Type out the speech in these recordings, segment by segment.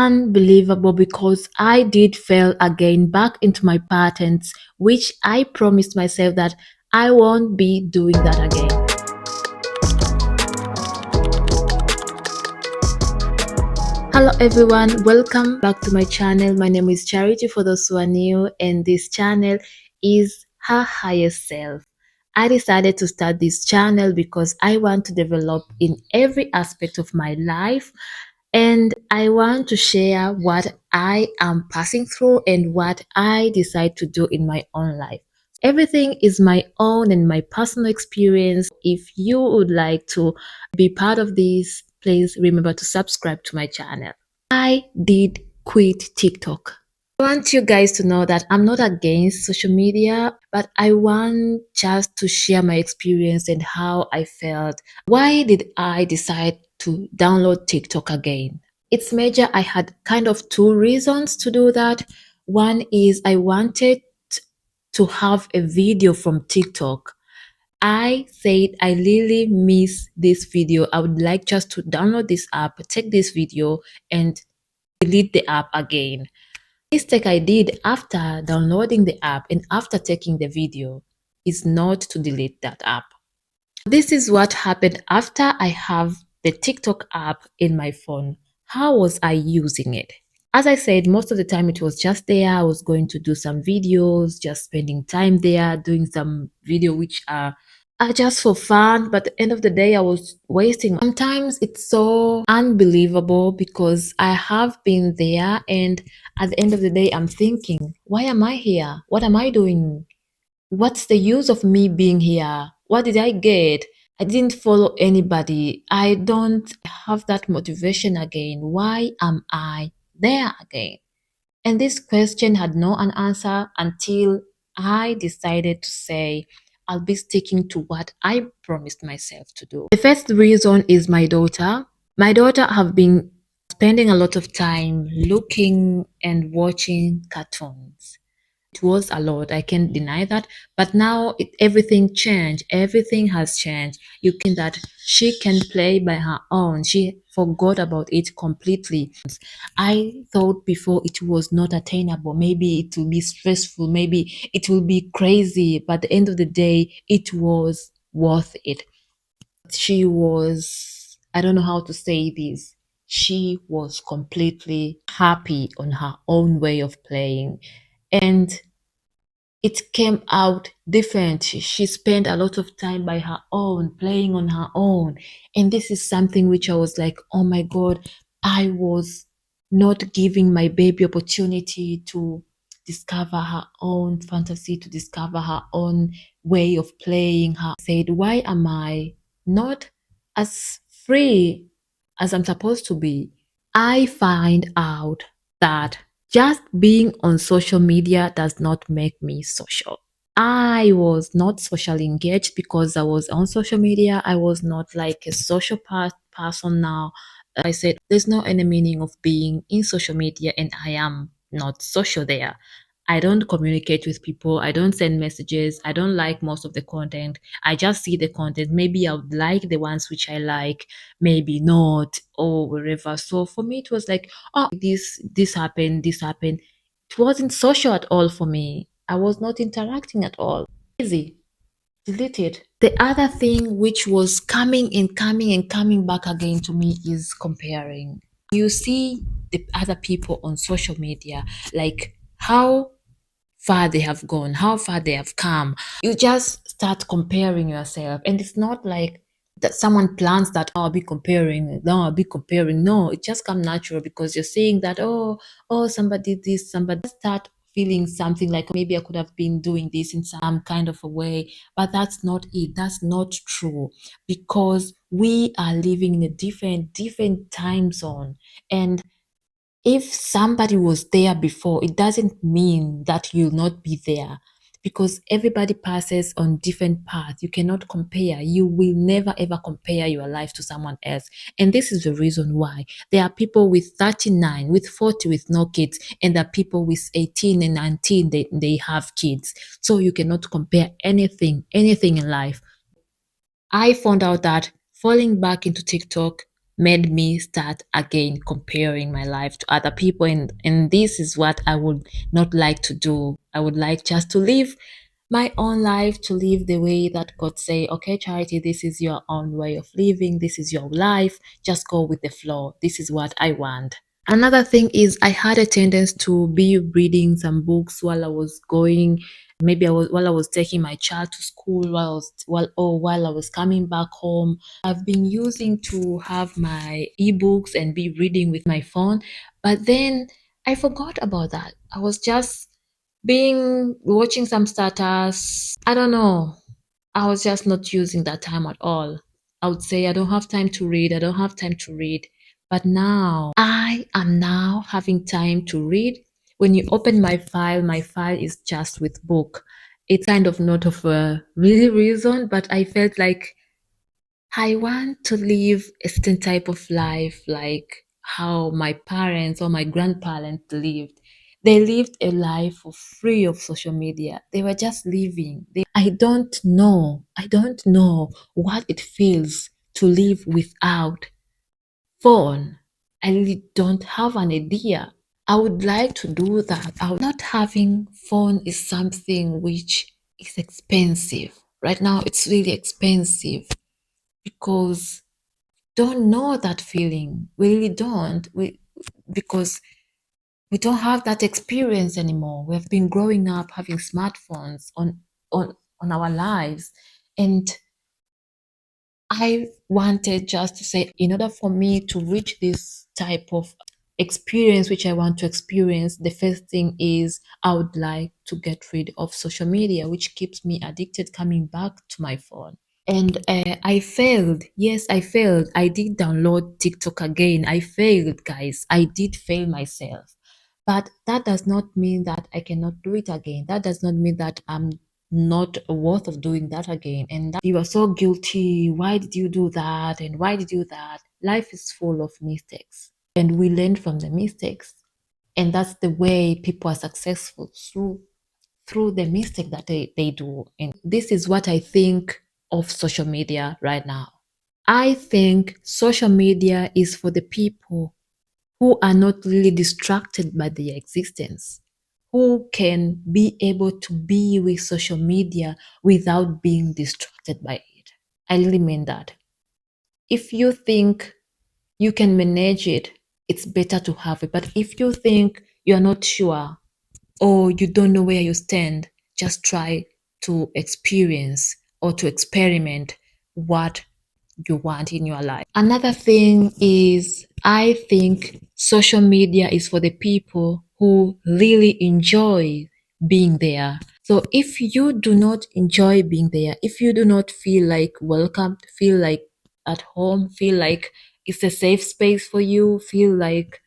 unbelievable because I did fall again back into my patterns, which I promised myself that I won't be doing that again. Hello everyone, welcome back to my channel. My name is Charity for those who are new, and this channel is Her Higher Self. I decided to start this channel because I want to develop in every aspect of my life, and I want to share what I am passing through and what I decide to do in my own life. Everything is my own and my personal experience. If you would like to be part of this, please remember to subscribe to my channel. I did quit TikTok. I want you guys to know that I'm not against social media, but I want just to share my experience and how I felt. Why did I decide to download TikTok again? It's major. I had kind of two reasons to do that. One is I wanted to have a video from TikTok. I said I really miss this video. I would like just to download this app, take this video, and delete the app again. Mistake I did after downloading the app and after taking the video is not to delete that app. This is what happened after I have the TikTok app in my phone. How was I using it? As I said, most of the time it was just there. I was going to do some videos, just spending time there, doing some video which are just for fun. But at the end of the day, I was wasting. Sometimes it's so unbelievable because I have been there, and at the end of the day, I'm thinking, why am I here? What am I doing? What's the use of me being here? What did I get? I didn't follow anybody. I don't have that motivation again. Why am I there again? And this question had no an answer until I decided to say, I'll be sticking to what I promised myself to do. The first reason is my daughter. My daughter have been spending a lot of time looking and watching cartoons. It was a lot, I can't deny that, but now everything changed. Everything has changed. You can that she can play by her own. She forgot about it completely. I thought before it was not attainable. Maybe it will be stressful, maybe it will be crazy, but at the end of the day it was worth it. She was, I don't know how to say this, she was completely happy on her own way of playing, and it came out different. She spent a lot of time by her own, playing on her own. And this is something which I was like, oh my God, I was not giving my baby opportunity to discover her own fantasy, to discover her own way of playing. Her said, why am I not as free as I'm supposed to be? I find out that just being on social media does not make me social. I was not socially engaged because I was on social media. I was not like a social person now. I said, there's no any meaning of being in social media and I am not social there. I don't communicate with people. I don't send messages. I don't like most of the content. I just see the content. Maybe I would like the ones which I like, maybe not, or wherever. So for me, it was like, oh, this happened, this happened. It wasn't social at all for me. I was not interacting at all. Easy, delete it. The other thing which was coming and coming and coming back again to me is comparing. You see the other people on social media, like how far they have gone, how far they have come. You just start comparing yourself. And it's not like that someone plans that, oh, I'll be comparing, no, I'll be comparing. No, it just comes natural because you're seeing that, oh, somebody did this, somebody start feeling something like maybe I could have been doing this in some kind of a way. But that's not it. That's not true because we are living in a different time zone. And if somebody was there before, it doesn't mean that you'll not be there because everybody passes on different paths. You cannot compare. You will never ever compare your life to someone else. And this is the reason why there are people with 39, with 40, with no kids, and there are people with 18 and 19, they have kids. So you cannot compare anything in life. I found out that falling back into TikTok made me start again comparing my life to other people, and this is what I would not like to do. I would like just to live my own life, to live the way that God say, okay, Charity, this is your own way of living, this is your life, just go with the flow, this is what I want. Another thing is I had a tendency to be reading some books while I was going, maybe while I was taking my child to school, while I was coming back home. I've been using to have my ebooks and be reading with my phone, but then I forgot about that. I was just being watching some status. I don't know. I was just not using that time at all. I would say I don't have time to read. I don't have time to read. But now I am now having time to read. When you open my file is just with book. It's kind of not of a really reason, but I felt like I want to live a certain type of life like how my parents or my grandparents lived. They lived a life free of social media. They were just living. I don't know what it feels to live without phone. I really don't have an idea. I would like to do that. Not having phone is something which is expensive. Right now, it's really expensive because don't know that feeling. We really don't. Because we don't have that experience anymore. We have been growing up having smartphones on our lives. And I wanted just to say, in order for me to reach this type of experience which I want to experience, the first thing is I would like to get rid of social media, which keeps me addicted coming back to my phone. And I failed. Yes, I failed. I did download TikTok again. I failed, guys. I did fail myself. But that does not mean that I cannot do it again. That does not mean that I'm not worth of doing that again. And that you are so guilty. Why did you do that? And why did you do that? Life is full of mistakes. And we learn from the mistakes. And that's the way people are successful through the mistake that they do. And this is what I think of social media right now. I think social media is for the people who are not really distracted by their existence, who can be able to be with social media without being distracted by it. I really mean that. If you think you can manage it, it's better to have it. But if you think you're not sure, or you don't know where you stand, just try to experience or to experiment what you want in your life. Another thing is, I think social media is for the people who really enjoy being there. So if you do not enjoy being there, if you do not feel like welcome, feel like at home, feel like it's a safe space for you, feel like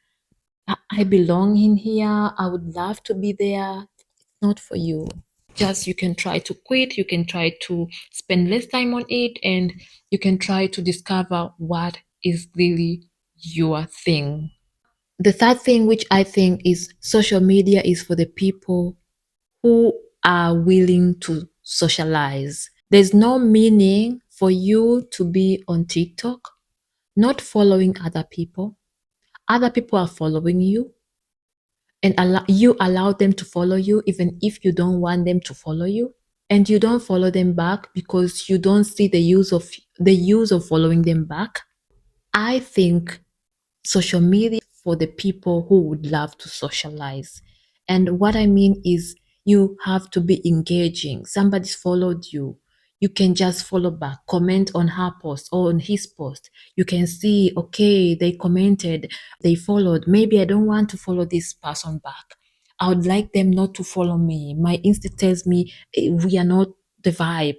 I belong in here, I would love to be there, it's not for you. Just you can try to quit, you can try to spend less time on it, and you can try to discover what is really your thing. The third thing, which I think is social media, is for the people who are willing to socialize. There's no meaning for you to be on TikTok, not following other people. Other people are following you, and you allow them to follow you even if you don't want them to follow you, and you don't follow them back because you don't see the use of following them back. I think social media for the people who would love to socialize. And what I mean is, you have to be engaging. Somebody's followed you. You can just follow back, comment on her post or on his post. You can see, okay, they commented, they followed. Maybe I don't want to follow this person back. I would like them not to follow me. My instinct tells me we are not the vibe.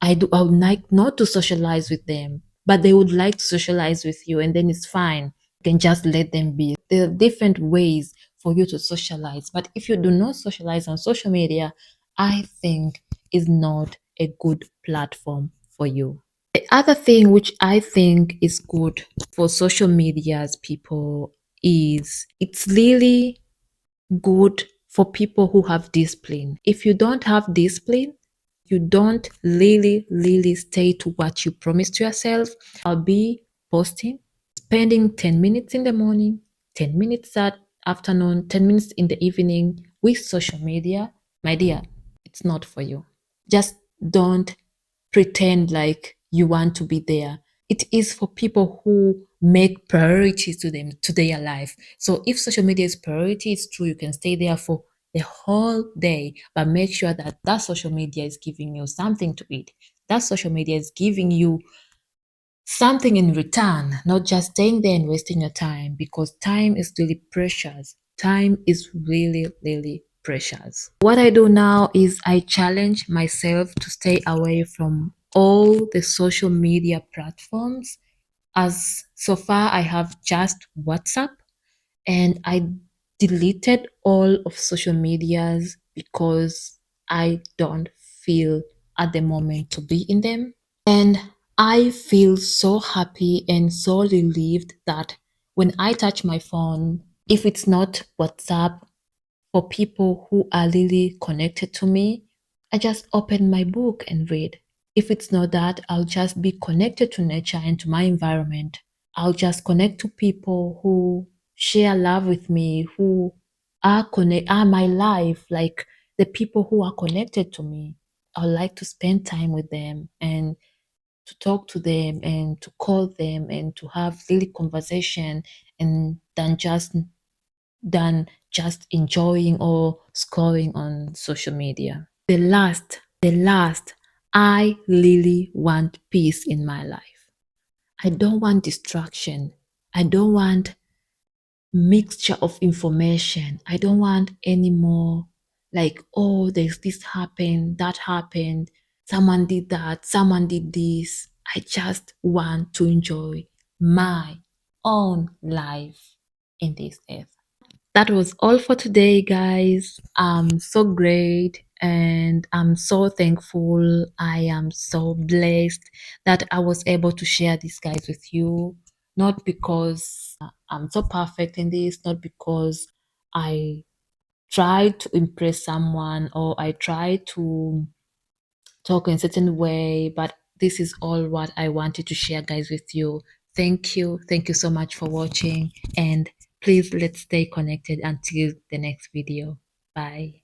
I would like not to socialize with them, but they would like to socialize with you, and then it's fine. You can just let them be. There are different ways for you to socialize. But if you do not socialize on social media, I think is not a good platform for you. The other thing which I think is good for social media's people is it's really good for people who have discipline. If you don't have discipline, you don't really stay to what you promise to yourself, I'll be posting, spending 10 minutes in the morning, 10 minutes at afternoon, 10 minutes in the evening with social media, my dear, it's not for you. Just don't pretend like you want to be there. It is for people who make priorities to them to their life. So if social media is priority, it's true you can stay there for the whole day, but make sure that that social media is giving you something to eat. That social media is giving you something in return, not just staying there and wasting your time, because time is really precious. Time is really, really precious. What I do now is I challenge myself to stay away from all the social media platforms. As so far, I have just WhatsApp, and I deleted all of social medias because I don't feel at the moment to be in them. And I feel so happy and so relieved that when I touch my phone, if it's not WhatsApp for people who are really connected to me, I just open my book and read. If it's not that, I'll just be connected to nature and to my environment. I'll just connect to people who share love with me, who are my life, like the people who are connected to me. I like to spend time with them and to talk to them and to call them and to have really conversation and than just enjoying or scrolling on social media. The last, I really want peace in my life. I don't want distraction. I don't want mixture of information. I don't want any more like, oh, there's this happened, that happened, someone did that, someone did this. I just want to enjoy my own life in this earth. That was all for today, guys. I'm so great and I'm so thankful. I am so blessed that I was able to share this, guys, with you. Not because I'm so perfect in this, not because I try to impress someone or I try to talk in a certain way, but this is all what I wanted to share, guys, with you. Thank you. Thank you so much for watching. And please let's stay connected until the next video. Bye.